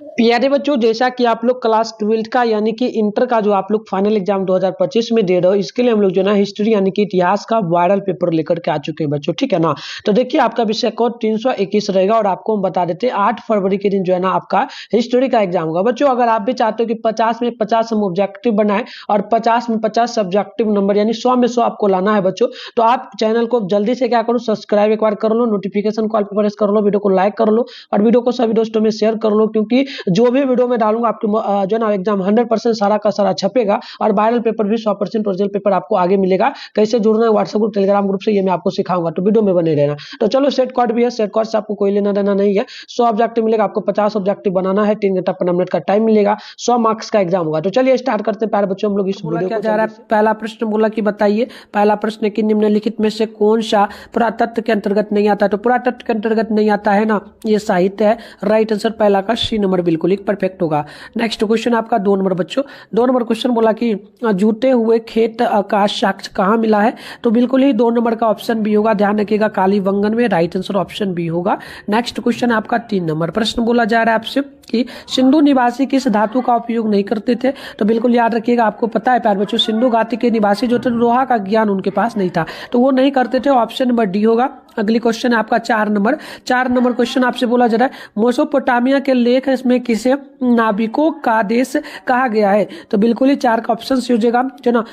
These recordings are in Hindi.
प्यारे बच्चों, जैसा कि आप लोग क्लास 12 का यानी कि इंटर का जो आप लोग फाइनल एग्जाम 2025 में दे रहे हो, इसके लिए हम लोग जो है ना हिस्ट्री यानी कि इतिहास का वायरल पेपर लेकर के आ चुके हैं बच्चों, ठीक है ना। तो देखिए आपका विषय कोड 321 रहेगा और आपको हम बता देते हैं 8 फरवरी के दिन जो है ना आपका हिस्ट्री का एग्जाम होगा। बच्चों अगर आप भी चाहते हो कि 50 में 50 हम ऑब्जेक्टिव बनाए और 50 में 50 सब्जेक्टिव नंबर यानी 100 में 100 आपको लाना है बच्चों, तो आप चैनल को जल्दी से क्या करो, सब्सक्राइब एक बार कर लो, नोटिफिकेशन कॉल पर प्रेस कर लो, वीडियो को लाइक कर लो और वीडियो को सभी दोस्तों में शेयर कर लो, क्योंकि जो भी वीडियो में डालूंगा आपके जो है ना एग्जाम 100% सारा का सारा छपेगा और वायरल पेपर भी 100% ओरिजिनल पेपर आपको आगे मिलेगा। कैसे जुड़ना है व्हाट्सएप ग्रुप, टेलीग्राम ग्रुप से, ये मैं आपको सिखाऊंगा, तो वीडियो में बने रहना। तो चलो सेट कॉर्ड भी है, सेट कॉर्ड से आपको कोई लेना देना नहीं है। 100 ऑब्जेक्टिव मिलेगा, आपको 50 ऑब्जेक्टिव बनाना है, 3 घंटा 15 मिनट का टाइम मिलेगा, 100 मार्क्स का एग्जाम होगा। तो चलिए स्टार्ट करते हैं प्यारे बच्चों हम लोग इस वीडियो को। जा रहा है पहला प्रश्न बोला कि बताइए, पहला प्रश्न कि निम्नलिखित में से कौन सा पुरातत्व के अंतर्गत नहीं आता। तो पुरातत्व के अंतर्गत नहीं आता है ना, ये साहित्य है। राइट आंसर पहला का सी नंबर बिल्कुल ही परफेक्ट होगा। नेक्स्ट क्वेश्चन आपका 2 नंबर बच्चों, 2 नंबर क्वेश्चन बोला कि जूते हुए खेत का साक्ष्य कहाँ मिला है। तो बिल्कुल ही 2 नंबर का ऑप्शन बी होगा, ध्यान रखिएगा, कालीबंगन में। राइट आंसर ऑप्शन बी होगा। नेक्स्ट क्वेश्चन आपका 3 नंबर प्रश्न बोला जा रहा है आपसे कि सिंधु निवासी किस धातु का उपयोग नहीं करते थे। तो बिल्कुल याद रखिएगा, आपको पता है प्यारे बच्चों, सिंधु घाटी के निवासी जो थे लोहा का ज्ञान उनके पास नहीं था, तो वो नहीं करते थे। ऑप्शन नंबर डी होगा। अगली क्वेश्चन है आपका 4 नंबर, 4 नंबर क्वेश्चन आपसे बोला जा रहा है मेसोपोटामिया के लेख इसमें किसे नाविकों का देश कहा गया है। तो बिल्कुल ही 4 का ऑप्शन सी हो जाएगा जो ना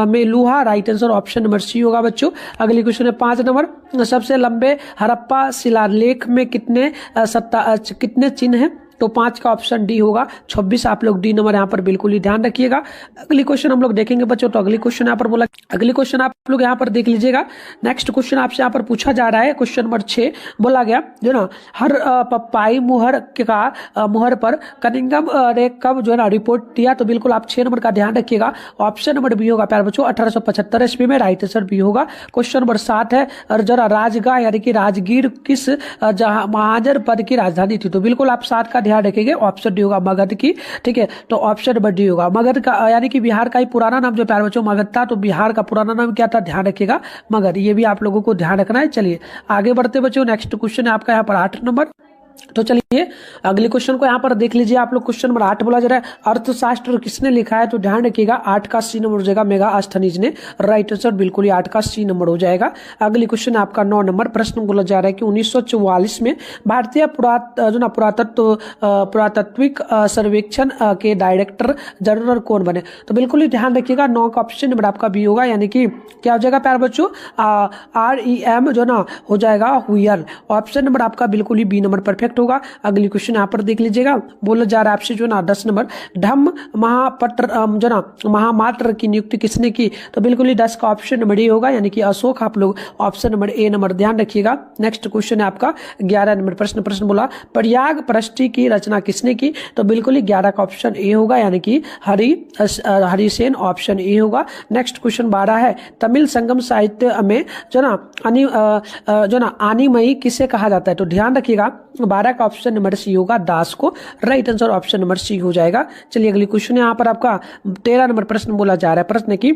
Meluha. Right answer option number C होगा बच्चों। अगली क्वेश्चन है 5 नंबर, सबसे लंबे हड़प्पा शिलालेख में कितने चिन्ह हैं। तो 5 का ऑप्शन डी होगा, 26। आप लोग डी नंबर यहाँ पर बिल्कुल ही ध्यान रखिएगा। अगली क्वेश्चन हम लोग देखेंगे बच्चों। तो अगली क्वेश्चन यहाँ पर बोला, अगली क्वेश्चन आप लोग यहाँ पर देख लीजिएगा। नेक्स्ट क्वेश्चन आपसे यहाँ पर पूछा जा रहा है, क्वेश्चन नंबर 6 बोला गया जो ना हर पप्पाई मुहर का मुहर पर कनिंगम ने कब जो है ना रिपोर्ट दिया। तो बिल्कुल आप 6 नंबर का ध्यान रखिएगा, ऑप्शन नंबर बी होगा प्यारे बच्चों, 1875 ईस्वी में। राइट आंसर बी होगा। क्वेश्चन नंबर 7 है, और जरा राजगाह यानी कि राजगीर किस महाजर पद की राजधानी थी। तो बिल्कुल आप 7 का ध्यान रखेंगे, ऑप्शन डी होगा मगध की, ठीक है। तो ऑप्शन नंबर डी होगा मगध का, यानी कि बिहार का ही पुराना नाम जो प्यारे बच्चों मगध था। तो बिहार का पुराना नाम क्या था, ध्यान रखिएगा, मगध। ये भी आप लोगों को ध्यान रखना है। चलिए आगे बढ़ते बच्चों। नेक्स्ट क्वेश्चन है आपका यहाँ पर 8 नंबर। तो चलिए अगले क्वेश्चन को यहाँ पर देख लीजिए आप लोग। क्वेश्चन नंबर 8 बोला जा रहा है अर्थशास्त्र किसने लिखा है। तो ध्यान रखिएगा 8 का सी नंबर हो जाएगा, मेगास्थनीज ने। राइट आंसर बिल्कुल ही 8 का सी नंबर हो जाएगा। अगली क्वेश्चन आपका 9 नंबर प्रश्न बोला जा रहा है कि 1944 में भारतीय पुरातत्विक सर्वेक्षण के डायरेक्टर जनरल कौन बने। तो बिल्कुल ही ध्यान रखिएगा, 9 का ऑप्शन नंबर आपका बी होगा, यानी कि क्या हो जाएगा प्यारे बच्चों, REM जो ना हो जाएगा हुयर। ऑप्शन नंबर आपका बिल्कुल ही बी नंबर परफेक्ट होगा। अगली क्वेश्चन यहाँ पर देख लीजिएगा, बोला जा रहा है आपसे जो ना 10 नंबर धम्म महापत्र जो ना महामात्र की नियुक्ति किसने की। तो बिल्कुल ही 10 का ऑप्शन नंबर ए होगा, यानी कि अशोक। आप लोग ऑप्शन नंबर ए नंबर ध्यान रखिएगा। नेक्स्ट क्वेश्चन है आपका 11 नंबर प्रश्न बोला प्रयाग प्रष्टि की रचना किसने की। तो बिल्कुल ही 11 का ऑप्शन ए होगा, यानी कि हरिसेन। ऑप्शन ए होगा। नेक्स्ट क्वेश्चन 12 है, तमिल संगम साहित्य में जो ना आनिमयी किसे कहा जाता है। तो ध्यान रखिएगा 12 का ऑप्शन नंबर सी होगा, दास को। Right answer option number C हो जाएगा। चलिए अगली क्वेश्चन यहाँ पर आपका 13 नंबर प्रश्न बोला जा रहा है, प्रश्न की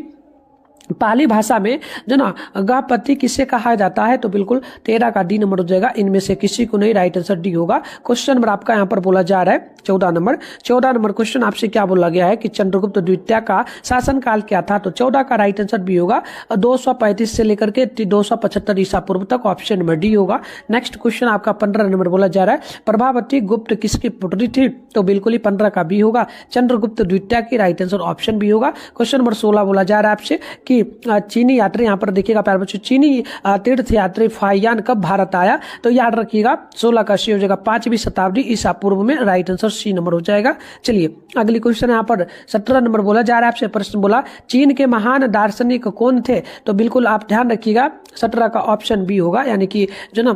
पाली भाषा में जो ना गहपति किसे कहा जाता है। तो बिल्कुल 13 का डी नंबर हो जाएगा, इनमें से किसी को नहीं। राइट आंसर डी होगा। क्वेश्चन नंबर आपका यहाँ पर बोला जा रहा है 14 नंबर क्वेश्चन आपसे क्या बोला गया है कि चंद्रगुप्त द्वितीय का शासनकाल क्या था। तो 14 का राइट आंसर बी होगा, 235 से लेकर के 275 ईसा पूर्व तक। ऑप्शन नंबर डी होगा। नेक्स्ट क्वेश्चन आपका 15 नंबर बोला जा रहा है प्रभावती गुप्त किसकी पुत्री थी। तो बिल्कुल ही 15 का बी होगा, चंद्रगुप्त द्वितीय की। राइट आंसर ऑप्शन बी होगा। क्वेश्चन नंबर 16 बोला जा रहा है आपसे कि चीनी यात्री, यहाँ पर देखिएगा प्यारे बच्चों, चीनी तीर्थ यात्री फाहियान कब भारत आया। तो याद रखिएगा 16 का सी हो जाएगा, 5वीं शताब्दी ईसा पूर्व में। राइट आंसर सी नंबर हो जाएगा। चलिए अगली क्वेश्चन यहाँ पर 17 नंबर बोला जा रहा है आपसे, प्रश्न बोला चीन के महान दार्शनिक कौन थे। तो बिल्कुल आप ध्यान रखिएगा 17 का ऑप्शन बी होगा, यानी कि जो ना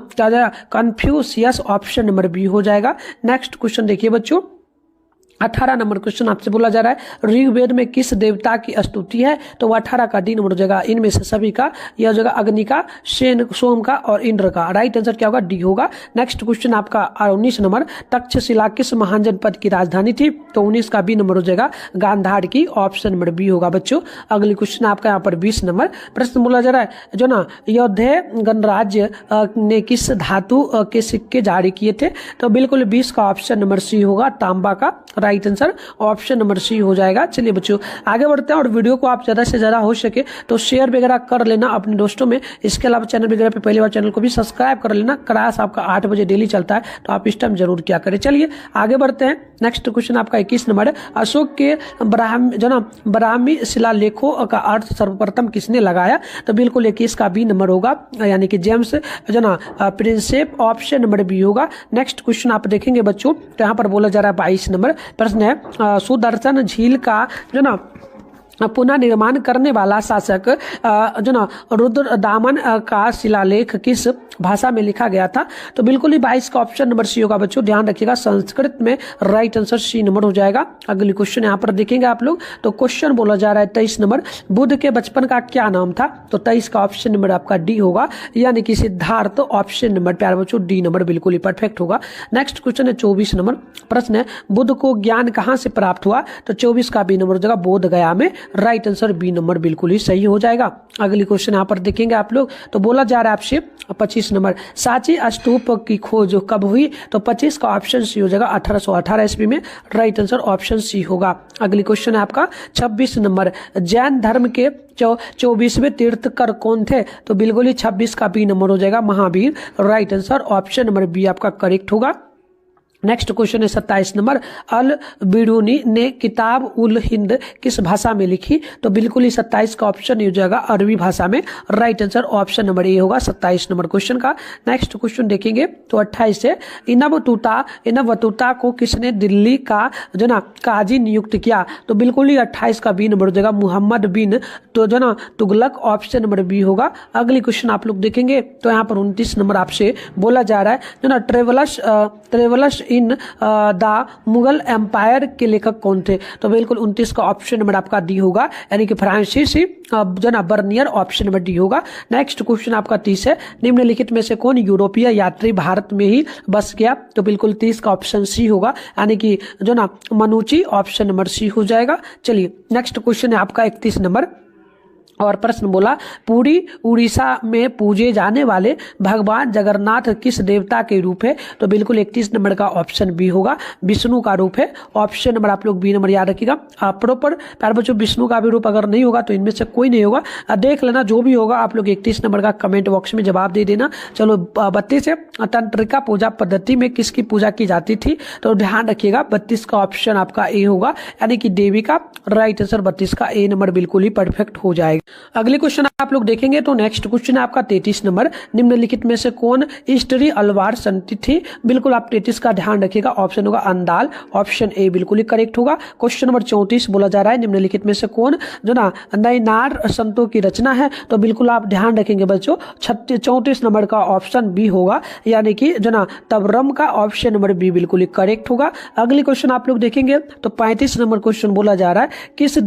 कन्फ्यूशियस। ऑप्शन नंबर बी हो जाएगा। नेक्स्ट क्वेश्चन देखिए बच्चों, 18 नंबर क्वेश्चन आपसे बोला जा रहा है ऋग्वेद में किस देवता की स्तुति है, तो वो 18 का डी नंबर हो जाएगा। इनमें से सभी का यह हो जाएगा अग्नि का, सोम का और इंद्र का। राइट आंसर क्या होगा, डी होगा। नेक्स्ट क्वेश्चन आपका 19 नंबर तक्षशिला किस महान जनपद की राजधानी थी, तो 19 का बी नंबर हो जाएगा गांधार की, ऑप्शन नंबर बी होगा बच्चों। अगली क्वेश्चन आपका यहाँ पर 20 नंबर प्रश्न बोला जा रहा है जो ना योद्धे गणराज्य ने किस धातु के सिक्के जारी किए थे, तो बिल्कुल 20 का ऑप्शन नंबर सी होगा, तांबा का। Right answer option number C हो जाएगा। चलिए बच्चों आगे बढ़ते हैं और वीडियो को आप ज्यादा से ज्यादा हो सके तो शेयर वगैरह कर लेना अपने दोस्तों में। इसके अलावा चैनल वगैरह पे पहली बार चैनल को भी सब्सक्राइब कर लेना। क्लास आपका 8 बजे डेली चलता है, तो आप इस टाइम जरूर क्या करें। चलिए आगे बढ़ते हैं। नेक्स्ट क्वेश्चन आपका 21 नंबर है अशोक के ब्राह्मी शिलालेखों का अर्थ सर्वप्रथम किसने लगाया, तो बिल्कुल 21 का बी नंबर होगा, यानी कि James Prinsep, option number B होगा। नेक्स्ट क्वेश्चन आप देखेंगे बच्चों, तो यहाँ पर बोला जा रहा है 22 नंबर प्रश्न है सुदर्शन झील का पुनः निर्माण करने वाला शासक रुद्रदामन का शिलालेख किस भाषा में लिखा गया था, तो बिल्कुल ही 22 का ऑप्शन नंबर सी होगा बच्चों, ध्यान रखिएगा संस्कृत में। राइट आंसर सी नंबर हो जाएगा। अगली क्वेश्चन यहाँ पर देखेंगे आप लोग, तो क्वेश्चन बोला जा रहा है 23 नंबर बुद्ध के बचपन का क्या नाम था, तो 23 का ऑप्शन नंबर आपका डी होगा, यानी कि सिद्धार्थ, ऑप्शन नंबर प्यारे बच्चों डी नंबर बिल्कुल ही परफेक्ट होगा। नेक्स्ट क्वेश्चन है 24 नंबर प्रश्न है बुद्ध को ज्ञान कहाँ से प्राप्त हुआ, तो 24 का बी नंबर हो जाएगा बोध गया में। राइट आंसर बी नंबर बिल्कुल ही सही हो जाएगा। अगली क्वेश्चन यहाँ पर देखेंगे आप लोग, तो बोला जा रहा है आपसे 25 नंबर सांची स्तूप की खोज कब हुई, तो 25 का ऑप्शन सी हो जाएगा 1818 ईस्वी में। राइट आंसर ऑप्शन सी होगा। अगली क्वेश्चन है आपका 26 नंबर जैन धर्म के 24वें तीर्थकर कौन थे, तो बिल्कुल ही 26 का बी नंबर हो जाएगा Mahavir. Right answer option number B आपका करेक्ट होगा। नेक्स्ट क्वेश्चन है 27 नंबर अल बिरूनी ने किताब उल हिंद किस भाषा में लिखी, तो बिल्कुल ही 27 का ऑप्शन हो जाएगा अरबी भाषा में। Right answer option number A होगा 27 नंबर क्वेश्चन का। नेक्स्ट क्वेश्चन देखेंगे तो 28 है इनबतूता को किसने दिल्ली का काजी नियुक्त किया, तो बिल्कुल ही 28 का बी नंबर हो जाएगा मुहम्मद बिन तुगलक, ऑप्शन नंबर बी होगा। अगली क्वेश्चन आप लोग देखेंगे तो यहाँ पर 29 नंबर आपसे बोला जा रहा है travellers in the Mughal empire के लेखक कौन थे, तो बिल्कुल 29 का ऑप्शन नंबर आपका डी होगा, यानी कि Francis Bernier, option number D होगा। नेक्स्ट क्वेश्चन आपका 30 है निम्नलिखित में से कौन यूरोपीय यात्री भारत में ही बस गया, तो बिल्कुल 30 का ऑप्शन सी होगा, यानी कि मनुची, ऑप्शन नंबर सी हो जाएगा। चलिए नेक्स्ट क्वेश्चन है आपका 31 नंबर और प्रश्न बोला पूरी उड़ीसा में पूजे जाने वाले भगवान जगन्नाथ किस देवता के रूप है, तो बिल्कुल 31 नंबर का ऑप्शन बी होगा, विष्णु का रूप है। ऑप्शन नंबर आप लोग बी नंबर याद रखिएगा। प्रॉपर प्यारे बच्चों विष्णु का भी रूप अगर नहीं होगा तो इनमें से कोई नहीं होगा, देख लेना जो भी होगा आप लोग 31 नंबर का कमेंट बॉक्स में जवाब दे देना। चलो 32 है तंत्रिका पूजा पद्धति में किसकी पूजा की जाती थी, तो ध्यान रखिएगा 32 का ऑप्शन आपका ए होगा, यानी कि देवी का। राइट आंसर 32 का ए नंबर बिल्कुल ही परफेक्ट हो जाएगा। अगले क्वेश्चन आप लोग देखेंगे तो नेक्स्ट क्वेश्चन है आपका 33 नंबर निम्नलिखित में से कौन स्त्री अलवार संति थी, बिल्कुल आप 33 का ध्यान रखिएगा, ऑप्शन होगा अंदाल, ऑप्शन ए बिल्कुल ही करेक्ट होगा। क्वेश्चन नंबर 34 बोला जा रहा है निम्नलिखित में से कौन नयनार संतों की रचना है, तो बिल्कुल आप ध्यान रखेंगे बच्चों 34 नंबर का ऑप्शन बी होगा, यानी कि तबरम का, ऑप्शन नंबर बी बिल्कुल ही करेक्ट होगा। अगली क्वेश्चन आप लोग देखेंगे तो 35 नंबर क्वेश्चन बोला जा रहा है किस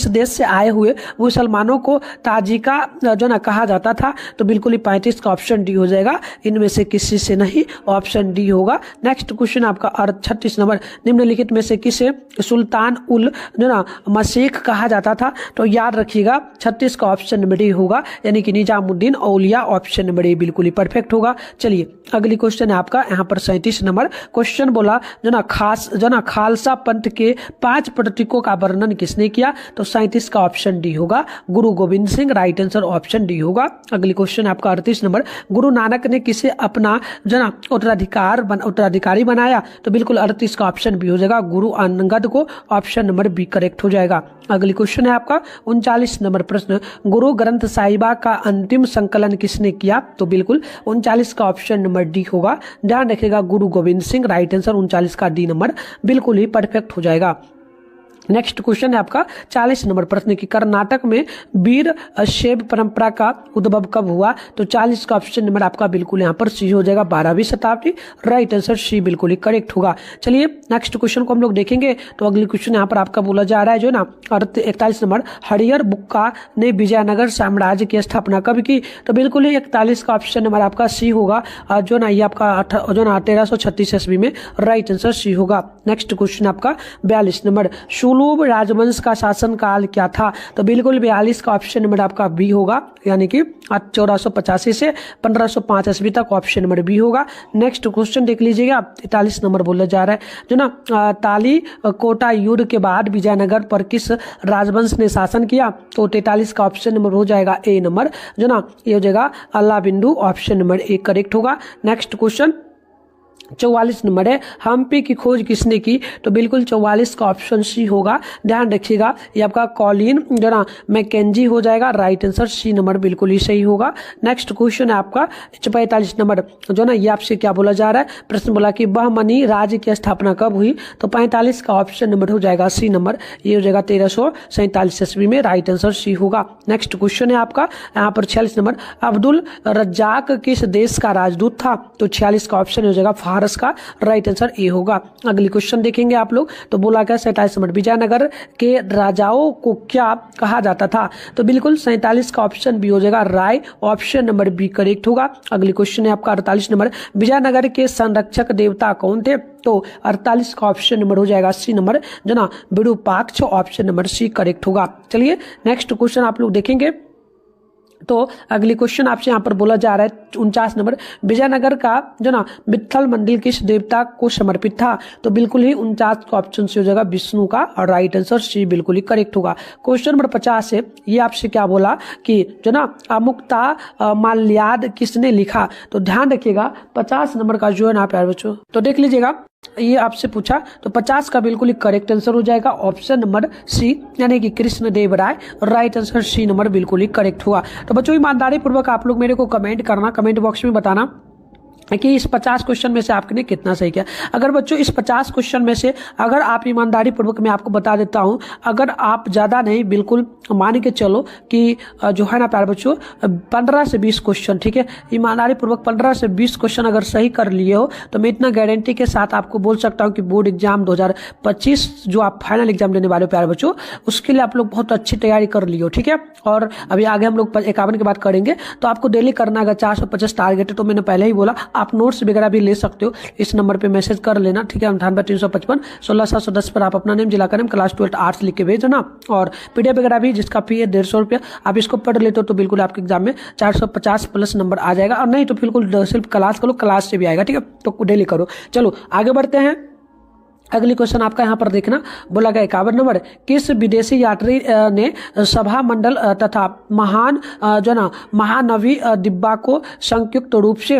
देश से आए हुए मुसलमानों को ताजिका कहा जाता था, तो बिल्कुल ही 35 का ऑप्शन डी हो जाएगा, इनमें से किसी से नहीं, ऑप्शन डी होगा। नेक्स्ट क्वेश्चन आपका 36 नंबर निम्नलिखित में से किसे सुल्तान उल मशीख कहा जाता था, तो याद रखिएगा 36 का ऑप्शन नंबर डी होगा, यानी कि निजामुद्दीन औलिया, ऑप्शन नंबर ए बिल्कुल ही परफेक्ट होगा। चलिए अगली क्वेश्चन है आपका यहाँ पर 37 नंबर क्वेश्चन बोला खालसा पंथ के 5 प्रतीकों का वर्णन किसने किया, तो 37 का ऑप्शन डी होगा, गुरु Govind Singh. Right answer option D होगा। अगली क्वेश्चन आपका 38 नंबर गुरु नानक ने किसे अपना उत्तराधिकारी बनाया, तो बिल्कुल 38 का ऑप्शन बी हो जाएगा, गुरु अंगद को, ऑप्शन नंबर बी करेक्ट हो जाएगा। अगली क्वेश्चन है आपका 39 नंबर प्रश्न गुरु ग्रंथ साहिबा का अंतिम संकलन किसने किया, तो बिल्कुल 39 का ऑप्शन नंबर डी होगा, ध्यान रखिएगा गुरु गोविंद सिंह। राइट आंसर 39 का डी नंबर बिल्कुल ही परफेक्ट हो जाएगा। नेक्स्ट क्वेश्चन है आपका 40 नंबर प्रश्न की कर्नाटक में वीर शैव परंपरा का उद्भव कब हुआ? तो 40 का ऑप्शन नंबर आपका बिल्कुल यहाँ पर सी हो जाएगा, 12वीं शताब्दी। राइट आंसर सी बिल्कुल ही करेक्ट होगा। चलिए नेक्स्ट क्वेश्चन को हम लोग देखेंगे। तो अगली क्वेश्चन यहाँ पर आपका बोला जा रहा है जो ना 41 नंबर, हरिहर बुक्का ने विजयनगर साम्राज्य की स्थापना कब की? तो बिल्कुल ही 41 का ऑप्शन नंबर आपका सी होगा, जो ना ये आपका जो ना 1336 ईस्वी में। राइट आंसर सी होगा। नेक्स्ट क्वेश्चन आपका 42 नंबर, सुलभ राजवंश का शासन काल क्या था? तो बिल्कुल 42 का ऑप्शन नंबर आपका बी होगा, यानी कि 1485 से 1505 ईस्वी तक ऑप्शन नंबर बी होगा। नेक्स्ट क्वेश्चन देख लीजिएगा, 43 नंबर बोला जा रहा है जो ना ताली कोटा युद्ध के बाद विजयनगर पर किस राजवंश ने शासन किया? तो 43 का ऑप्शन नंबर हो जाएगा ए नंबर, जो ना ये हो जाएगा अल्लाबिंदु, ऑप्शन नंबर ए करेक्ट होगा। नेक्स्ट क्वेश्चन 44 नंबर है, हम्पी की खोज किसने की? तो बिल्कुल 44 का ऑप्शन सी होगा, ध्यान रखिएगा, ये आपका कॉलिन जो ना मैकेंजी हो जाएगा। राइट आंसर सी नंबर बिल्कुल ही सही होगा। नेक्स्ट क्वेश्चन है आपका 45 नंबर, जो ना ये आपसे क्या बोला जा रहा है, प्रश्न बोला कि बहमनी राज्य की स्थापना कब हुई? तो 45 का ऑप्शन नंबर हो जाएगा सी नंबर, ये हो जाएगा 1347 ईस्वी में। राइट आंसर सी होगा। नेक्स्ट क्वेश्चन है आपका यहाँ पर 46 नंबर, अब्दुल रज्जाक किस देश का राजदूत था? तो 46 का ऑप्शन हो जाएगा फारस का। राइट आंसर ए होगा। अगली क्वेश्चन देखेंगे आप लोग। तो बोला क्या 47 नंबर, विजयनगर के राजाओं को क्या कहा जाता था? तो बिल्कुल 47 का ऑप्शन बी हो जाएगा, राय, ऑप्शन नंबर बी करेक्ट होगा। अगली क्वेश्चन है आपका 48 नंबर, विजयनगर के संरक्षक देवता कौन थे? तो 48 का ऑप्शन नंबर हो जाएगा सी नंबर, जो ना Virupaksha, option number C correct होगा। चलिए नेक्स्ट क्वेश्चन आप लोग देखेंगे। तो अगली क्वेश्चन आपसे यहाँ पर बोला जा रहा है 49 नंबर, विजयनगर का जो ना विट्ठल मंदिर किस देवता को समर्पित था? तो बिल्कुल ही 49 का ऑप्शन से हो जाएगा विष्णु का, और राइट आंसर सी बिल्कुल ही करेक्ट होगा। क्वेश्चन नंबर 50 है, ये आपसे क्या बोला कि जो ना अमुक्ता माल्याद किसने लिखा? तो ध्यान रखिएगा 50 नंबर का जो है ना प्यारे बच्चों, तो देख लीजिएगा, ये आपसे पूछा तो 50 का बिल्कुल ही करेक्ट आंसर हो जाएगा ऑप्शन नंबर सी, यानी कि कृष्ण देव राय। राइट आंसर सी नंबर बिल्कुल ही करेक्ट हुआ। तो बच्चों ईमानदारी पूर्वक आप लोग मेरे को कमेंट करना, कमेंट बॉक्स में बताना कि इस 50 क्वेश्चन में से आपने कितना सही किया। अगर बच्चों इस 50 क्वेश्चन में से अगर आप ईमानदारी पूर्वक, मैं आपको बता देता हूं, अगर आप ज़्यादा नहीं बिल्कुल मान के चलो कि जो है ना प्यारे बच्चों 15 से 20 क्वेश्चन, ठीक है, ईमानदारी पूर्वक 15 से 20 क्वेश्चन अगर सही कर लिए हो तो मैं इतना गारंटी के साथ आपको बोल सकता हूँ कि बोर्ड एग्जाम 2025 जो आप फाइनल एग्जाम देने वाले हो प्यारे बच्चों, उसके लिए आप लोग बहुत अच्छी तैयारी कर लियो, ठीक है। और अभी आगे हम लोग 51 की बात करेंगे। तो आपको डेली करना अगर 450 टारगेट है तो मैंने पहले ही बोला आप नोट्स वगैरह भी ले सकते हो, इस नंबर पे मैसेज कर लेना, ठीक है। 98 355 16 पर आप अपना नेम, जिला का नेम, क्लास 12 आर्ट्स लिख के भेज देना। और पीडीएफ वगैरह भी जिसका फी है 150 रुपया, आप इसको पढ़ लेते हो तो बिल्कुल आपके एग्जाम में 450 प्लस नंबर आ जाएगा। और नहीं तो बिल्कुल सिर्फ क्लास करो, क्लास से भी आएगा, ठीक है। तो डेली करो। चलो आगे बढ़ते हैं। अगली क्वेश्चन आपका यहाँ पर देखना, बोला गया 51 नंबर, किस विदेशी यात्री ने सभा मंडल तथा महान जो ना महानवी डिब्बा को संयुक्त रूप से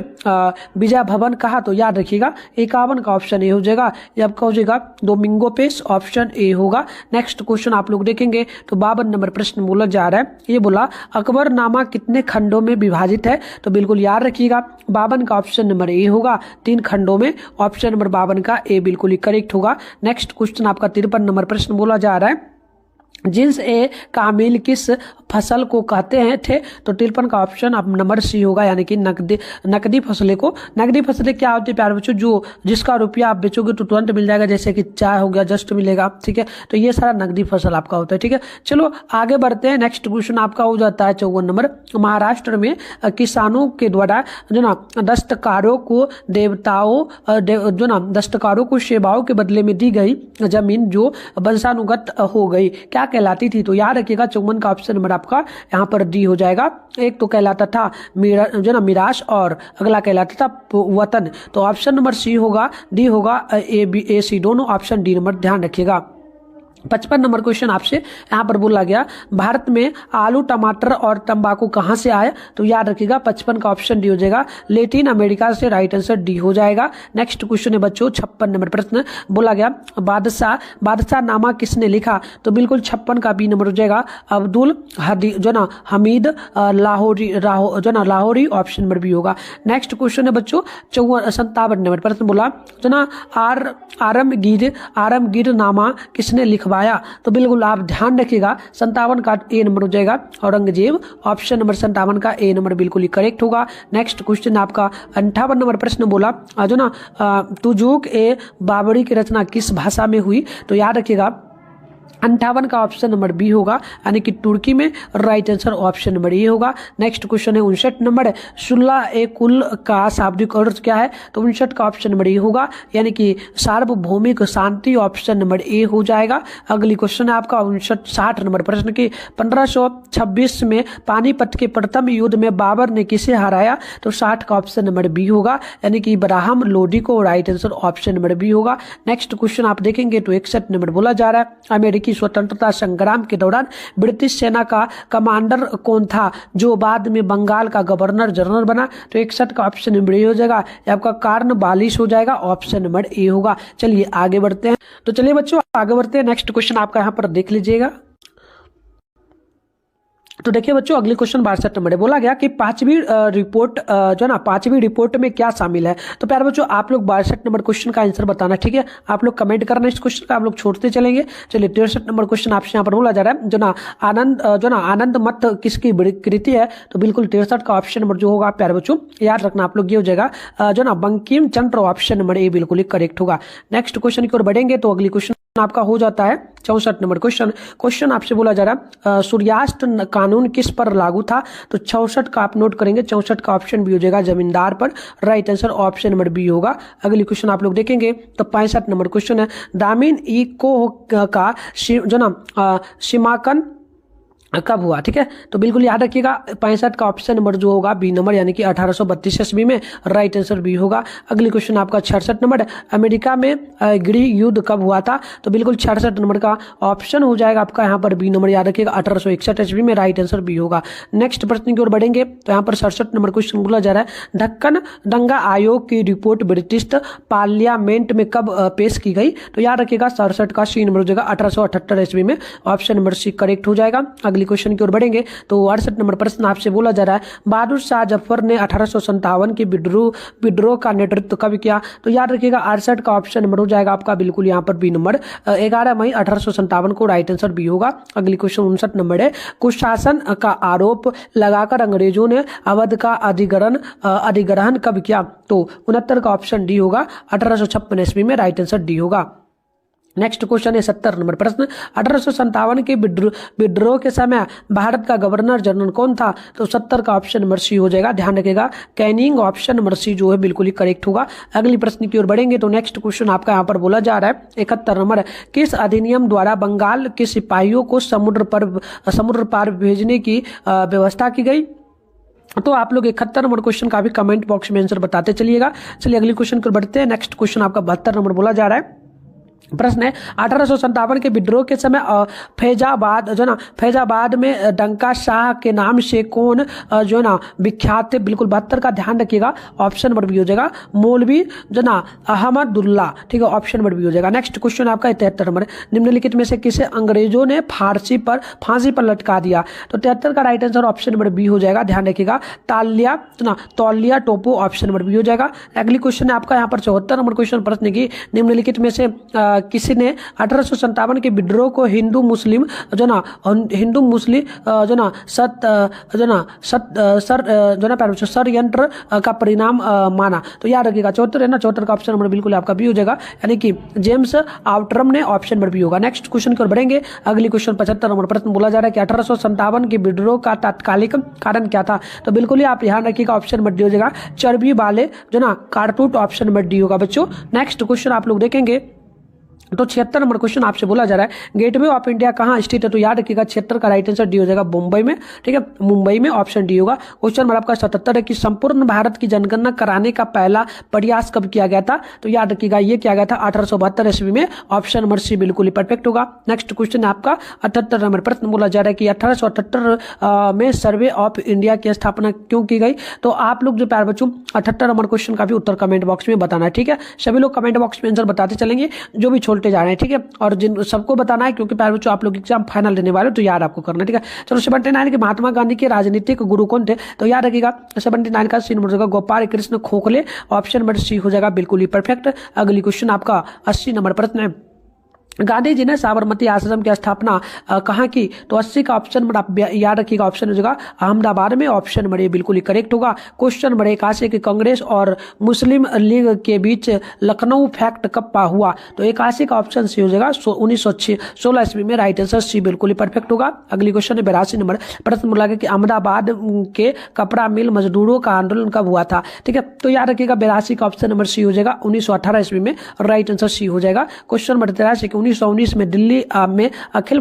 विजय भवन कहा? तो याद रखिएगा 51 का ऑप्शन ए हो जाएगा, ये आपका हो जाएगा डोमिंगो पेस, ऑप्शन ए होगा। नेक्स्ट क्वेश्चन आप लोग देखेंगे तो 52 नंबर प्रश्न बोला जा रहा है, ये बोला अकबरनामा कितने खंडों में विभाजित है? तो बिल्कुल याद रखिएगा 52 का ऑप्शन नंबर ए होगा, 3 खंडों में, ऑप्शन नंबर 52 का ए बिल्कुल ही करेक्ट होगा। नेक्स्ट क्वेश्चन आपका 53 नंबर प्रश्न बोला जा रहा है, जिन्स ए कामिल किस फसल को कहते हैं थे? तो 53 का ऑप्शन अब नंबर सी होगा, यानी कि नकदी फसलें को। नकदी फसलें क्या होती है प्यारे बच्चों? जो जिसका रुपया आप बेचोगे तो तुरंत मिल जाएगा, जैसे कि चाय हो गया, जस्ट मिलेगा, ठीक है। तो ये सारा नकदी फसल आपका होता है, ठीक है। चलो आगे बढ़ते हैं। नेक्स्ट क्वेश्चन आपका हो जाता है 54 नंबर, महाराष्ट्र में किसानों के द्वारा जो ना दस्तकारों को जो ना दस्तकारों को सेवाओं के बदले में दी गई जमीन जो वंशानुगत हो गई क्या कहलाती थी? तो याद रखिएगा 54 का ऑप्शन नंबर आपका यहाँ पर डी हो जाएगा। एक तो कहलाता था जो ना मिराश, और अगला कहलाता था वतन। तो ऑप्शन नंबर सी होगा, डी होगा, ए बी ए सी दोनों ऑप्शन डी नंबर ध्यान रखिएगा। 55 नंबर क्वेश्चन आपसे यहाँ पर बोला गया, भारत में आलू, टमाटर और तंबाकू कहाँ से आया? तो याद रखिएगा 55 का ऑप्शन डी हो जाएगा, लैटिन अमेरिका से। राइट आंसर डी हो जाएगा। नेक्स्ट क्वेश्चन है बच्चों 56 नंबर प्रश्न बोला गया, बादशाह नामा किसने लिखा? तो बिल्कुल 56 का बी नंबर हो जाएगा, अब्दुल जो ना Hamid Lahori, option number B होगा। नेक्स्ट क्वेश्चन है बच्चों 57 नंबर प्रश्न बोला, जो ना आरमगीर नामा किसने लिखवाया? लिखवाया, तो बिल्कुल आप ध्यान रखिएगा 57 का ए नंबर हो जाएगा औरंगजेब। ऑप्शन नंबर 57 का ए नंबर बिल्कुल ही करेक्ट होगा। नेक्स्ट क्वेश्चन आपका 58 नंबर प्रश्न बोला जो ना तुजूक ए बाबरी की रचना किस भाषा में हुई, तो याद रखिएगा 58 का ऑप्शन नंबर बी होगा, यानी कि तुर्की में। Right answer option number A होगा। नेक्स्ट क्वेश्चन है 59 नंबर, सुल्ला ए कुल का शाब्दिक अर्थ क्या है, तो 59 का ऑप्शन नंबर ए होगा, यानी कि सार्वभौमिक शांति। ऑप्शन नंबर ए हो जाएगा। अगली क्वेश्चन है आपका 60 नंबर प्रश्न की 1526 में पानीपत के प्रथम युद्ध में बाबर ने किसे हराया, तो 60 का ऑप्शन नंबर बी होगा, यानी कि इब्राहिम लोदी को। Right answer option number B होगा। नेक्स्ट क्वेश्चन आप देखेंगे तो 61 नंबर बोला जा रहा है, अमेरिकी स्वतंत्रता संग्राम के दौरान ब्रिटिश सेना का कमांडर कौन था जो बाद में बंगाल का गवर्नर जनरल बना, तो 61 का ऑप्शन नंबर ए हो जाएगा। आपका कार्नवालिस हो जाएगा। ऑप्शन नंबर ए होगा। चलिए आगे बढ़ते हैं। तो चलिए बच्चों आगे बढ़ते हैं। नेक्स्ट क्वेश्चन आपका यहाँ पर देख लीजिएगा। तो देखिए बच्चों अगली क्वेश्चन 62 नंबर है, बोला गया कि पांचवी रिपोर्ट जो ना पांचवी रिपोर्ट में क्या शामिल है, तो प्यारे बच्चों आप लोग 62 नंबर क्वेश्चन का आंसर बताना, ठीक है। आप लोग कमेंट करना इस क्वेश्चन का, आप लोग छोड़ते चलेंगे। चलिए 63 नंबर क्वेश्चन आपसे यहाँ पर बोला जा रहा है, जो ना आनंद मत किसकी कृति है, तो बिल्कुल 63 का ऑप्शन नंबर जो होगा प्यारे बच्चों याद रखना आप लोग ये हो जाएगा जो ना बंकिम चंद्र। ऑप्शन नंबर ए बिल्कुल ही करेक्ट होगा। नेक्स्ट क्वेश्चन की ओर बढ़ेंगे तो अगली क्वेश्चन आपका हो जाता है 64 नंबर क्वेश्चन आपसे बोला जा रहा है सूर्यास्त कानून किस पर लागू था, तो 64 का आप नोट करेंगे। 64 का ऑप्शन भी हो जाएगा जमींदार पर। Right answer option number B होगा। अगली क्वेश्चन आप लोग देखेंगे तो 65 नंबर क्वेश्चन है, दामिन ई को का जो ना सीमांकन कब हुआ, ठीक है। तो बिल्कुल याद रखिएगा 65 का ऑप्शन नंबर जो होगा बी नंबर, यानी कि 1832 ईस्वी में। राइट आंसर बी होगा। अगली क्वेश्चन आपका 66 नंबर, अमेरिका में गृह युद्ध कब हुआ था, तो बिल्कुल 66 नंबर का ऑप्शन हो जाएगा आपका यहाँ पर बी नंबर, याद रखिएगा 1861 ईस्वी में। राइट आंसर बी होगा। नेक्स्ट प्रश्न की ओर बढ़ेंगे तो यहाँ पर 67 नंबर क्वेश्चन बोला जा रहा है, ढक्कन दंगा आयोग की रिपोर्ट ब्रिटिश पार्लियामेंट में कब पेश की गई, तो याद रखिएगा 67 का सी नंबर हो जाएगा 1878 ईस्वी में। ऑप्शन नंबर सी करेक्ट हो जाएगा। क्वेश्चन की ओर बढ़ेंगे तो 68 नंबर प्रश्न आपसे बोला जा रहा है, बहादुर शाह जफर ने 1857 के विद्रोह का नेतृत्व कब किया, तो याद रखिएगा 68 का ऑप्शन नंबर हो जाएगा आपका बिल्कुल यहाँ पर बी नंबर, 11 मई 1857 को। राइट आंसर बी होगा। अगली क्वेश्चन 59 नंबर है, कुशासन का आरोप लगाकर अंग्रेजों ने अवध का अधिग्रहण कब किया, तो 69 का ऑप्शन डी होगा 1856 ईस्वी में। राइट आंसर डी होगा। नेक्स्ट क्वेश्चन है 70 नंबर प्रश्न, 1857 के विद्रोह के समय भारत का गवर्नर जनरल कौन था, तो 70 का ऑप्शन नंबर सी हो जाएगा। ध्यान रखिएगा कैनिंग। ऑप्शन नंबर सी जो है बिल्कुल ही करेक्ट होगा। अगली प्रश्न की ओर बढ़ेंगे तो नेक्स्ट क्वेश्चन आपका यहाँ पर बोला जा रहा है 71 नंबर, किस अधिनियम द्वारा बंगाल के सिपाहियों को समुद्र पार भेजने की व्यवस्था की गई, तो आप लोग 71 नंबर क्वेश्चन का भी कमेंट बॉक्स में आंसर बताते चलिएगा। चलिए अगली क्वेश्चन को बढ़ते हैं। नेक्स्ट क्वेश्चन आपका 72 नंबर बोला जा रहा है, प्रश्न है 1857 के विद्रोह के समय फैजाबाद में डंका शाह के नाम से कौन जो ना विख्यात थे, बिल्कुल 72 का ध्यान रखिएगा। ऑप्शन नंबर बी हो जाएगा मौलवी जो ना अहमदुल्ला, ठीक है। ऑप्शन नंबर बी हो जाएगा। नेक्स्ट क्वेश्चन आपका 73 नंबर, निम्नलिखित में से किसे अंग्रेजों ने फांसी पर लटका दिया, तो 73 का right answer option number B हो जाएगा। ध्यान रखिएगा तौलिया टोपो। ऑप्शन नंबर बी हो जाएगा। अगली क्वेश्चन है आपका यहाँ पर 74 नंबर क्वेश्चन, प्रश्न की निम्नलिखित में से किसी ने 1857 के विद्रोह को हिंदू मुस्लिम षड्यंत्र का परिणाम माना, तो याद रखिएगा 74 है ना, 74 का ऑप्शन नंबर बिल्कुल आपका बी हो जाएगा, यानी कि जेम्स आउटरम ने। ऑप्शन नंबर बी होगा। नेक्स्ट क्वेश्चन की ओर बढ़ेंगे। अगली क्वेश्चन 75 नंबर प्रश्न बोला जा रहा है कि 1857 के विद्रोह का तात्कालिक कारण क्या था, तो बिल्कुल ही आप ध्यान रखिएगा ऑप्शन नंबर डी हो जाएगा चर्बी वाले जो ना कारतूस। ऑप्शन नंबर डी होगा बच्चों। नेक्स्ट क्वेश्चन आप लोग देखेंगे तो 76 नंबर क्वेश्चन आपसे बोला जा रहा है, गेटवे ऑफ इंडिया कहाँ स्थित है, तो याद रखिएगा 76 का राइट आंसर डी हो जाएगा मुंबई में, ठीक है। मुंबई में ऑप्शन डी होगा। क्वेश्चन नंबर आपका 77 है कि संपूर्ण भारत की जनगणना कराने का पहला प्रयास कब किया गया था, तो याद रखिएगा ये किया गया था 1872 ईस्वी में। ऑप्शन नंबर सी बिल्कुल ही परफेक्ट होगा। नेक्स्ट क्वेश्चन आपका 78 नंबर प्रश्न बोला जा रहा है कि 1878 में सर्वे ऑफ इंडिया की स्थापना क्यों की गई, तो आप लोग जो प्यारे बच्चों 78 नंबर क्वेश्चन का भी उत्तर कमेंट बॉक्स में बताना है, ठीक है। सभी लोग कमेंट बॉक्स में आंसर बताते चलेंगे जो भी छोड़ते जा रहे हैं, ठीक है। और जिन सबको बताना है क्योंकि प्यारे बच्चों आप लोग एग्जाम फाइनल देने वाले हो, तो याद आपको करना है, ठीक है। चलो 79 के महात्मा गांधी के राजनीतिक गुरु कौन थे, तो याद रखिएगा 79 का सी नंबर होगा गोपाल कृष्ण खोखले। ऑप्शन नंबर सी हो जाएगा बिल्कुल ही परफेक्ट। अगली क्वेश्चन आपका 80 नंबर प्रश्न है, गांधी जी ने साबरमती आश्रम की स्थापना कहाँ की? तो 80 का ऑप्शन नंबर आप याद रखिएगा, ऑप्शन हो जाएगा अहमदाबाद में। ऑप्शन नंबर ये बिल्कुल ही करेक्ट होगा। क्वेश्चन नंबर 81 की कांग्रेस और मुस्लिम लीग के बीच लखनऊ फैक्ट कब हुआ? तो 81 का ऑप्शन सी हो जाएगा 1916 ईस्वी में। राइट आंसर सी बिल्कुल ही परफेक्ट होगा। अगली क्वेश्चन है 82 नंबर, प्रश्न बोला गया कि अहमदाबाद के कपड़ा मिल मजदूरों का आंदोलन कब हुआ था? ठीक है, तो याद रखिएगा 82 का ऑप्शन नंबर सी हो जाएगा 1918 ईस्वी में। राइट आंसर सी हो जाएगा। क्वेश्चन नंबर 83 की 1919 में दिल्ली में अखिल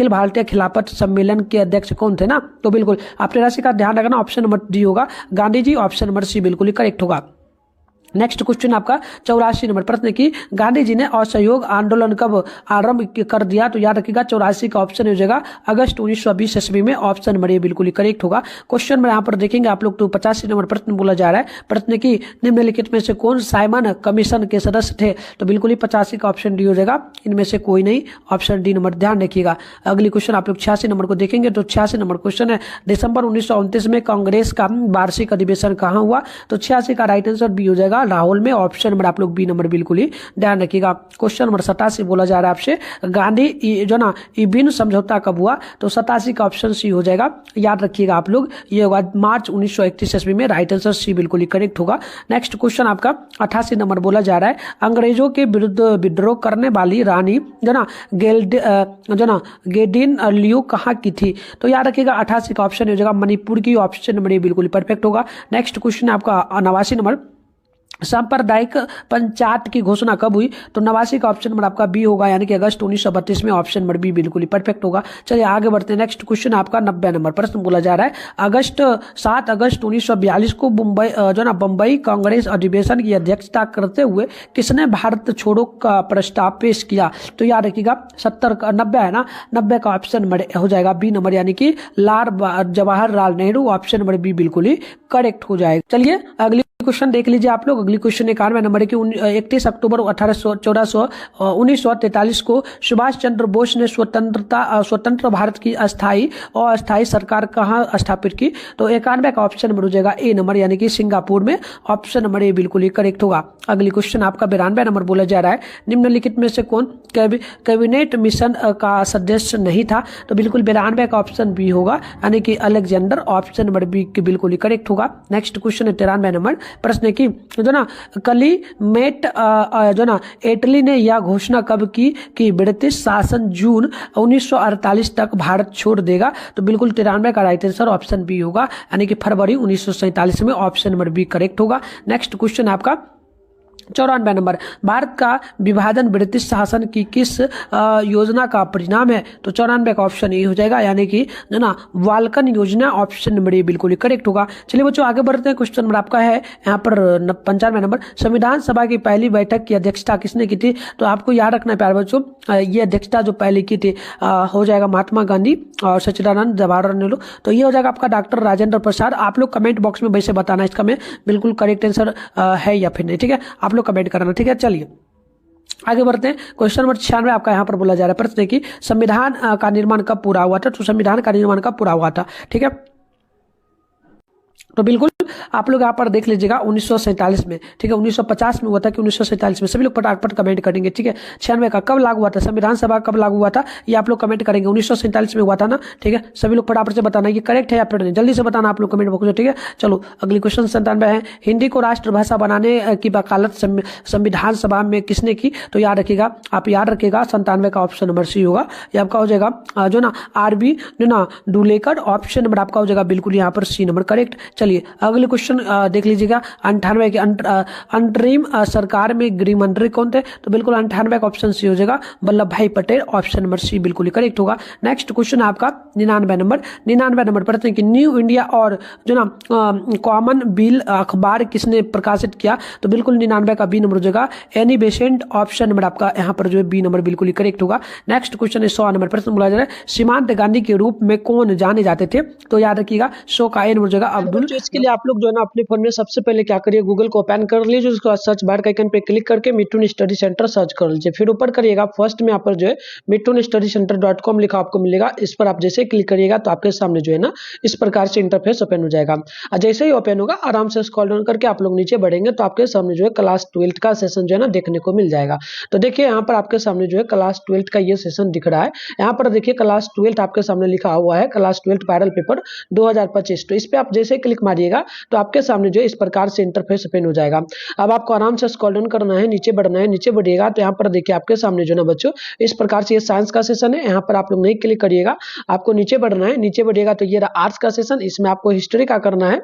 भारतीय खिलाफत सम्मेलन के अध्यक्ष कौन थे ना? तो बिल्कुल आप 83 का ध्यान रखना, ऑप्शन नंबर डी होगा गांधी जी। ऑप्शन नंबर सी बिल्कुल ही करेक्ट होगा। नेक्स्ट क्वेश्चन आपका 84 नंबर, प्रश्न की गांधी जी ने असहयोग आंदोलन कब आरंभ कर दिया? तो याद रखिएगा 84 का ऑप्शन हो जाएगा अगस्त 1920 ईस्वी में। ऑप्शन नंबर ये बिल्कुल ही करेक्ट होगा। क्वेश्चन में यहाँ पर देखेंगे आप लोग, तो 85 नंबर प्रश्न बोला जा रहा है, प्रश्न की निम्नलिखित में से कौन साइमन कमीशन के सदस्य थे? तो बिल्कुल ही 85 का ऑप्शन डी हो जाएगा, इनमें से कोई नहीं। ऑप्शन डी नंबर ध्यान रखिएगा। अगली क्वेश्चन आप लोग 86 नंबर को देखेंगे, तो 86 नंबर क्वेश्चन है, दिसंबर 1929 में कांग्रेस का वार्षिक अधिवेशन कहाँ हुआ? तो 86 का राइट आंसर बी हो जाएगा लाहौर में। ऑप्शन नंबर आप लोग बी नंबर बिल्कुल ही ध्यान रखिएगा। क्वेश्चन नंबर 87 बोला जा रहा है आपसे, गांधी जो ना इबिन समझौता कब हुआ? तो 87 का ऑप्शन सी हो जाएगा, याद रखिएगा आप लोग, ये होगा मार्च 1931 ईस्वी में। राइट आंसर सी बिल्कुल ही करेक्ट होगा। नेक्स्ट क्वेश्चन आपका 88 नंबर बोला जा रहा है, अंग्रेजों के विरुद्ध विद्रोह करने वाली रानी जो ना गेडिन लियो कहाँ की थी? तो याद रखिएगा 88 का ऑप्शन हो जाएगा मणिपुर की। ऑप्शन नंबर बिल्कुल परफेक्ट होगा। नेक्स्ट क्वेश्चन आपका 89 नंबर, सांप्रदायिक पंचायत की घोषणा कब हुई? तो 89 का ऑप्शन नंबर आपका बी होगा, यानी कि अगस्त 1932 में। ऑप्शन नंबर बी बिल्कुल ही परफेक्ट होगा। चलिए आगे बढ़ते हैं। नेक्स्ट क्वेश्चन आपका 90 नंबर, प्रश्न बोला जा रहा है, 7 अगस्त 1942 को बम्बई कांग्रेस अधिवेशन की अध्यक्षता करते हुए किसने भारत छोड़ो का प्रस्ताव पेश किया? तो याद रखिएगा 90 है ना, 90 का ऑप्शन नंबर हो जाएगा बी नंबर, यानी कि Jawaharlal Nehru. Option number B बिल्कुल ही करेक्ट हो जाएगा। चलिए अगली क्वेश्चन देख लीजिए आप लोग। अगली क्वेश्चन 91 नंबर है कि 31 अक्टूबर 1943 को सुभाष चंद्र बोस ने स्वतंत्र भारत की अस्थायी सरकार कहाँ स्थापित की? तो 91 का ऑप्शन नंबर हो जाएगा ए नंबर, यानी कि सिंगापुर में। ऑप्शन नंबर ए बिल्कुल ही करेक्ट होगा। अगली क्वेश्चन आपका 92 नंबर बोला जा रहा है, निम्नलिखित में से कौन कैबिनेट मिशन का सदस्य नहीं था? तो बिल्कुल 92 का ऑप्शन बी होगा, यानी कि अलेक्जेंडर। ऑप्शन नंबर बी बिल्कुल ही करेक्ट होगा। नेक्स्ट क्वेश्चन है 93 नंबर, प्रश्न की कलीमेट इटली ने यह घोषणा कब की कि ब्रिटिश शासन जून 1948 तक भारत छोड़ देगा? तो बिल्कुल 93 का राइट आंसर ऑप्शन बी होगा, यानी कि फरवरी 1947 में। ऑप्शन नंबर बी करेक्ट होगा। नेक्स्ट क्वेश्चन आपका 94 नंबर, भारत का विभाजन ब्रिटिश शासन की किस योजना का परिणाम है? तो 94 का ऑप्शन ए हो जाएगा, यानी कि वाल्कन योजना। ऑप्शन नंबर ए बिल्कुल करेक्ट होगा। चलिए बच्चों आगे बढ़ते हैं। क्वेश्चन नंबर आपका है यहाँ पर 95 नंबर, संविधान सभा की पहली बैठक की अध्यक्षता किसने की थी? तो आपको याद रखना है प्यारे बच्चों, ये अध्यक्षता जो पहले की थी हो जाएगा महात्मा गांधी और सच्चिदानंद जवाहरलाल नेहरू। तो ये हो जाएगा आपका डॉक्टर राजेंद्र प्रसाद। आप लोग कमेंट बॉक्स में वैसे बताना इसका में बिल्कुल करेक्ट आंसर है या फिर नहीं, ठीक है? आप लोग कमेंट करना, ठीक है? चलिए आगे बढ़ते हैं। क्वेश्चन नंबर 96 आपका यहाँ पर बोला जा रहा है, प्रश्न की संविधान का निर्माण कब पूरा हुआ था? तो संविधान का निर्माण कब पूरा हुआ था? ठीक है, तो बिल्कुल आप लोग यहाँ पर देख लीजिएगा 1947 में, ठीक है? 1950 में हुआ था कि 1947 में? सभी लोग फटाफट कमेंट करेंगे, ठीक है? 96 का कब लागू हुआ था? संविधान सभा कब लागू हुआ था? ये आप लोग कमेंट करेंगे। 1947 में हुआ था ना, ठीक है? सभी लोग फटाफट से बताना ये करेक्ट है या फिर नहीं, जल्दी से बताना आप लोग कमेंट बॉक्स में, ठीक है? चलो अगली क्वेश्चन 97 है, हिंदी को राष्ट्रभाषा बनाने की वकालत संविधान सभा में किसने की? तो याद रखिएगा, आप याद रखिएगा 97 का ऑप्शन नंबर सी होगा। ये आपका हो जाएगा आरबी डुलेकर। ऑप्शन नंबर आपका हो जाएगा बिल्कुल यहाँ पर सी नंबर करेक्ट। चलिए अगले क्वेश्चन देख लीजिएगा 98 के अंतरिम सरकार में गृह मंत्री कौन थे? तो बिल्कुल 98 का ऑप्शन सी हो जाएगा वल्लभ भाई पटेल। ऑप्शन नंबर सी बिल्कुल ही करेक्ट होगा। नेक्स्ट क्वेश्चन आपका 99 नंबर पढ़ते हैं कि न्यू इंडिया और कॉमन बिल अखबार किसने प्रकाशित किया? तो बिल्कुल 99 का बी नंबर हो जाएगा एनी बेसेंट। ऑप्शन नंबर आपका यहाँ पर जो है बी नंबर बिल्कुल ही करेक्ट होगा। नेक्स्ट क्वेश्चन है 100 नंबर, प्रश्न बोला जा रहा है सीमांत गांधी के रूप में कौन जाने जाते थे? तो याद रखिएगा 100 का ए नंबर हो जाएगा अब्दुल। इसके लिए आप लोग जो है ना अपने फोन में सबसे पहले क्या करिए, गूगल को ओपन कर लीजिए, उसके बाद सर्च बार का आइकन पे क्लिक करके मिथुन स्टडी सेंटर सर्च कर लीजिए। फिर ऊपर करिएगा, फर्स्ट में यहाँ पर जो है mittunstudycenter.com लिखा आपको मिलेगा। इस पर आप जैसे क्लिक करिएगा तो आपके सामने जो है ना इस प्रकार से इंटरफेस ओपन हो जाएगा। और जैसे ही ओपन होगा आराम से स्क्रॉल डाउन करके आप लोग नीचे बढ़ेंगे तो आपके सामने जो है क्लास 12 का सेशन जो है ना देखने को मिल जाएगा। तो देखिए यहाँ पर आपके सामने जो है क्लास 12 का ये सेशन दिख रहा है। यहाँ पर देखिए क्लास 12 आपके सामने लिखा हुआ है, क्लास 12 वायरल पेपर 2025। तो इस पे आप जैसे क्लिक मारिएगा तो आपके सामने जो है इस प्रकार से इंटरफेस ओपन हो जाएगा। अब आपको आराम से स्क्रॉल डाउन करना है, नीचे बढ़ना है, नीचे बढ़िएगा तो यहाँ पर देखिए आपके सामने जो है ना बच्चों इस प्रकार से ये साइंस का सेशन है। यहाँ पर आप लोग नहीं क्लिक करिएगा, आपको नीचे बढ़ना है, नीचे बढ़िएगा तो ये रहा आर्ट्स का सेशन, इसमें आपको हिस्ट्री का करना है।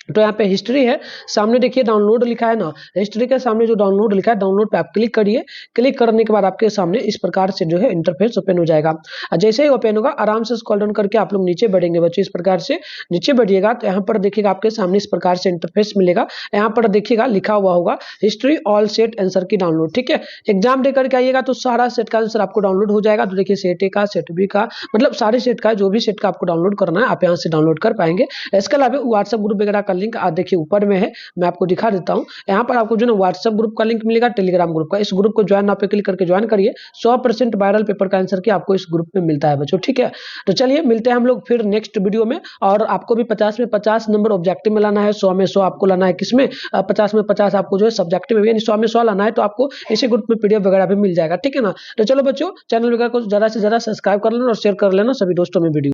तो यहाँ पे हिस्ट्री है, सामने देखिए डाउनलोड लिखा है ना, हिस्ट्री के सामने जो डाउनलोड लिखा है डाउनलोड पे आप क्लिक करिए। क्लिक करने के बाद आपके सामने इस प्रकार से जो है इंटरफेस ओपन हो जाएगा। और जैसे ही ओपन होगा आराम से स्क्रॉल डाउन करके आप लोग नीचे बढ़ेंगे बच्चों, इस प्रकार से नीचे बढ़िएगा तो यहाँ पर देखिएगा आपके सामने इस प्रकार से इंटरफेस मिलेगा। यहाँ पर देखिएगा लिखा हुआ होगा हिस्ट्री ऑल सेट आंसर की डाउनलोड। ठीक है, एग्जाम देकर के आइएगा तो सारा सेट का आंसर आपको डाउनलोड हो जाएगा। तो देखिए सेट ए का, सेट बी का, मतलब सारे सेट का, जो भी सेट का आपको डाउनलोड करना है आप यहाँ से डाउनलोड कर पाएंगे। इसके अलावा व्हाट्सएप ग्रुप वगैरह का लिंक देखिए ऊपर में है, मैं आपको दिखा देता हूं। यहाँ पर आपको जो ना व्हाट्सएप ग्रुप का लिंक मिलेगा, टेलीग्राम ग्रुप का, इस ग्रुप को ज्वाइन आप पे क्लिक करके ज्वाइन करिए। 100% वायरल पेपर का आंसर की आपको इस ग्रुप में मिलता है बच्चों। ठीक है, तो चलिए मिलते हैं हम लोग फिर नेक्स्ट वीडियो में। और आपको भी 50 में 50 नंबर ऑब्जेक्टिव में लाना है, 100 में 100 आपको लाना है, किसमें 50 में 50 आपको जो है सब्जेक्टिव में, यानी 100 में 100 लाना है। तो आपको इसी ग्रुप में पीडीएफ वगैरह भी मिल जाएगा। ठीक है ना, तो चलो बच्चों चैनल वगैरह को ज्यादा से ज्यादा सब्सक्राइब कर लेना और शेयर कर लेना सभी दोस्तों में वीडियो।